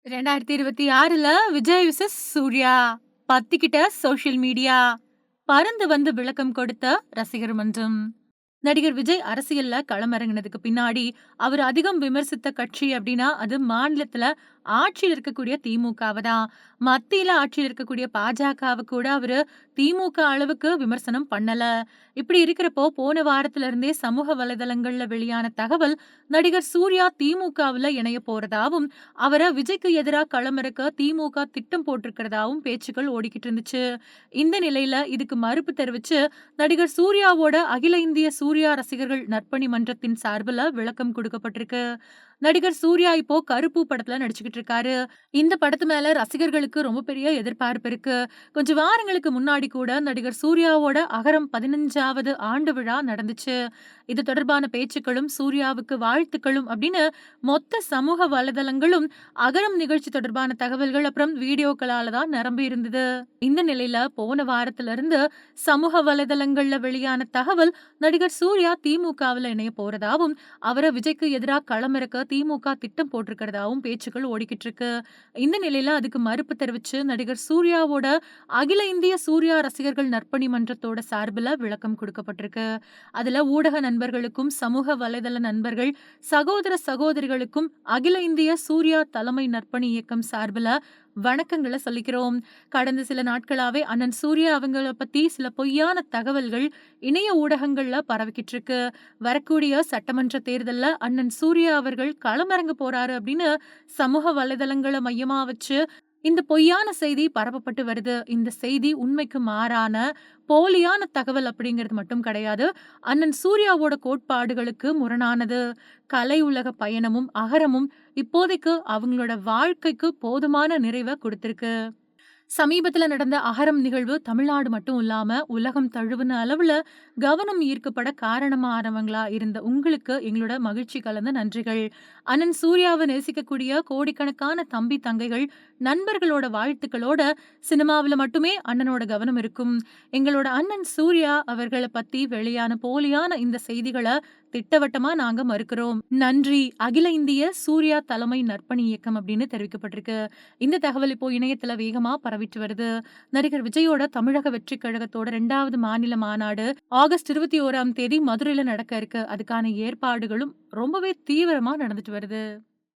2026ல Vijay versus Surya பத்திக்கிட்ட social media பறந்து வந்து விளக்கம் கொடுத்த ரசிகர் மன்றம். நடிகர் விஜய் அரசியல்ல களமிறங்கினதுக்கு பின்னாடி, அவர் அதிகம் விமர்சித்த கட்சி அப்டின்னா, அது மாநிலத்தில ஆட்சியில இருக்கக்கூடிய திமுகவ தான். மத்தியில ஆட்சியில இருக்கக்கூடிய பாஜகவ கூட அவரு திமுக அளவுக்கு விமர்சனம் பண்ணல. இப்படி இருக்கிறப்போ, போன வாரத்துல இருந்தே சமூக வலைதளங்கள்ல வெளியான தகவல், நடிகர் சூர்யா திமுகவுல இணைய போறதாவும், அவர விஜய்க்கு எதிரா களமிறக்க திமுக திட்டம் போட்டிருக்கிறதாவும் பேச்சுக்கள் ஓடிக்கிட்டு இருந்துச்சு. இந்த நிலையில இதுக்கு மறுப்பு தெரிவிச்சு, நடிகர் சூர்யாவோட அகில இந்திய சூர்யா ரசிகர்கள் நற்பணி மன்றத்தின் சார்புல விளக்கம் குடுக்கப்பட்டிருக்கு. நடிகர் சூர்யா இப்போ கருப்பு படத்துல நடிச்சுக்கிட்டு இருக்காரு. இந்த படத்து மேல ரசிகர்களுக்கு ரொம்ப பெரிய எதிர்பார்ப்பு இருக்கு. கொஞ்சம் வாரங்களுக்கு முன்னாடி கூட நடிகர் சூர்யாவோட அகரம் 15வது ஆண்டு விழா நடந்துச்சு. இது தொடர்பான பேச்சுக்களும், சூர்யாவுக்கு வாழ்த்துக்களும் அப்படின்னு மொத்த சமூக வலைதளங்களும் அகரம் நிகழ்ச்சி தொடர்பான தகவல்கள் அப்புறம் வீடியோக்களால தான் நிரம்பி இருந்தது. இந்த நிலையில போன வாரத்துல இருந்து சமூக வலைதளங்கள்ல வெளியான தகவல், நடிகர் சூர்யா திமுகவுல இணைய போறதாவும், அவர விஜய்க்கு எதிரா களமிறக்க திமுக திட்டம் போட்டிருக்கிறதாவும் பேச்சுக்கள் ஓடிக்கிட்டு இருக்கு. இந்த நிலையில அதுக்கு மறுப்பு தெரிவிச்சு நடிகர் சூர்யாவோட அகில இந்திய சூர்யா ரசிகர்கள் நற்பணி மன்றத்தோட சார்புல விளக்கம் கொடுக்கப்பட்டிருக்கு. அதுல ஊடக நண்பர்களுக்கும், சமூக வலைதள நண்பர்கள், சகோதர சகோதரிகளுக்கும் அகில இந்திய சூர்யா தலைமை நற்பணி இயக்கம் சார்புல வணக்கங்கள சொல்லிக்கிறோம். கடந்த சில நாட்களாவே அண்ணன் சூர்யா அவங்கள பத்தி சில பொய்யான தகவல்கள் இணைய ஊடகங்கள்ல பரவிக்கிட்டு இருக்கு. வரக்கூடிய சட்டமன்ற தேர்தல்ல அண்ணன் சூர்யா அவர்கள் களமிறங்க போறாரு அப்படின்னு சமூக வலைதளங்கள மையமா வச்சு இந்த பொய்யான செய்தி பரப்பப்பட்டு வருது. இந்த செய்தி உண்மைக்கு மாறான, போலியான தகவல் அப்படிங்கிறது மட்டும் கிடையாது. அண்ணன் சூர்யாவோட கோட்பாடுகளுக்கு முரணானது. கலை உலக பயணமும், அகரமும் இப்போதைக்கு அவங்களோட வாழ்க்கைக்கு போதுமான நிறைவ குடுத்திருக்கு. சமீபத்துல நடந்த அகரம் நிகழ்வு தமிழ்நாடு மட்டும் இல்லாம உலகம் தழுவின அளவுல கவனம் ஈர்க்கப்பட காரணமானவங்களா இருந்த உங்களுக்கு எங்களோட மகிழ்ச்சி கலந்த நன்றிகள். அண்ணன் சூர்யாவை நேசிக்கக்கூடிய கோடிக்கணக்கான தம்பி தங்கைகள், நண்பர்களோட வாழ்த்துக்களோட சினிமாவுல மட்டுமே அண்ணனோட கவனம் இருக்கும். எங்களோட அண்ணன் சூர்யா அவர்கள பத்தி வெளியான போலியான இந்த செய்திகள திட்டவட்டமா நாங்க மறுக்கிறோம். நன்றி. அகில இந்திய சூர்யா தலைமை நற்பணி இயக்கம் அப்படின்னு தெரிவிக்கப்பட்டிருக்கு. இந்த தகவல் இப்போ இணையத்துல வேகமா பரவிட்டு வருது. நடிகர் விஜயோட தமிழக வெற்றிக் கழகத்தோட 2வது மாநில மாநாடு ஆகஸ்ட் 21ஆம் தேதி மதுரையில நடக்க இருக்கு. அதுக்கான ஏற்பாடுகளும் ரொம்பவே தீவிரமா நடந்துட்டு வருது.